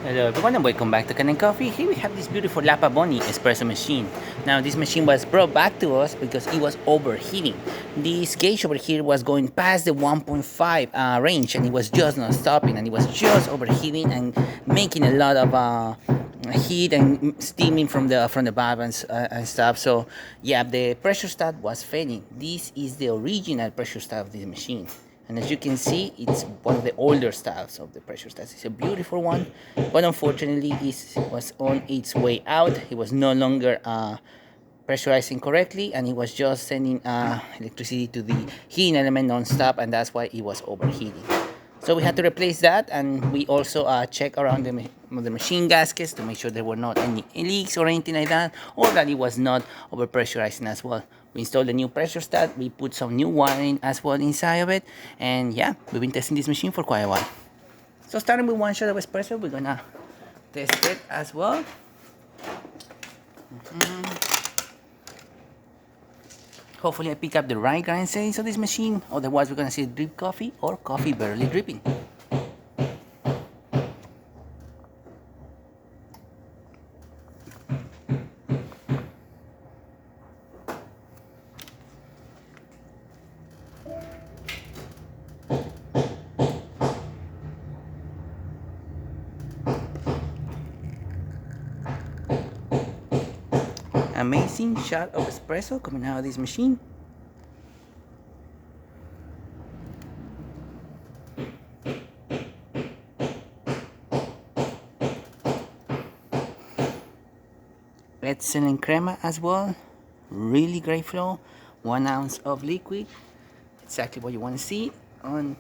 Hello everyone and welcome back to Kanen Coffee. Here we have this beautiful Pavoni espresso machine. Now this machine was brought back to us because it was overheating. This gauge over here was going past the 1.5 range and it was just not stopping, and it was just overheating and making a lot of heat and steaming from the valve and stuff. So yeah, the pressure stat was failing. This is the original pressure stat of this machine. And as you can see, it's one of the older styles of the pressure stats. It's a beautiful one, but unfortunately it was on its way out. It was no longer pressurizing correctly, and it was just sending electricity to the heating element non-stop, and that's why it was overheating. So we had to replace that, and we also check around the machine gaskets to make sure there were not any leaks or anything like that, or that it was not overpressurizing as well. We installed a new pressure stat, we put some new wiring as well inside of it, and yeah, we've been testing this machine for quite a while. So starting with one shot of espresso, we're gonna test it as well. Hopefully I pick up the right grind settings of this machine, otherwise we're gonna see drip coffee or coffee barely dripping. Amazing shot of espresso coming out of this machine. Excellent crema as well. Really great flow. 1 ounce of liquid. Exactly what you want to see on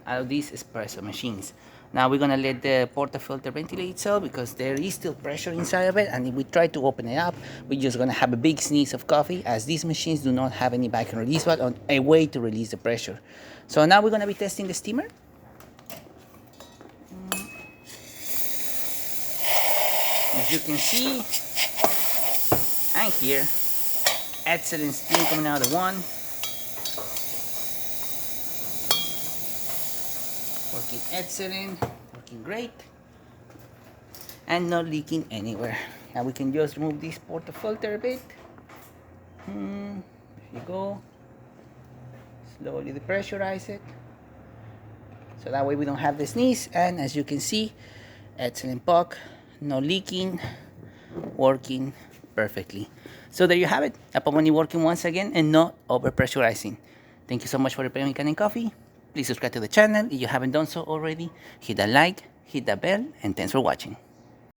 out of these espresso machines. Now we're gonna let the portafilter ventilate itself because there is still pressure inside of it, and if we try to open it up, we're just gonna have a big sneeze of coffee, as these machines do not have any vacuum release valve on a way to release the pressure. So now we're gonna be testing the steamer. As you can see and hear, excellent steam coming out of the one. Working excellent, working great, and not leaking anywhere. Now we can just remove this portafilter a bit. There you go. Slowly depressurize it, so that way we don't have the sneeze. And as you can see, excellent puck, no leaking, working perfectly. So there you have it, a Pavoni working once again and not over pressurizing. Thank you so much for repairing Kanen Coffee. Please subscribe to the channel if you haven't done so already. Hit that like, hit that bell, and thanks for watching.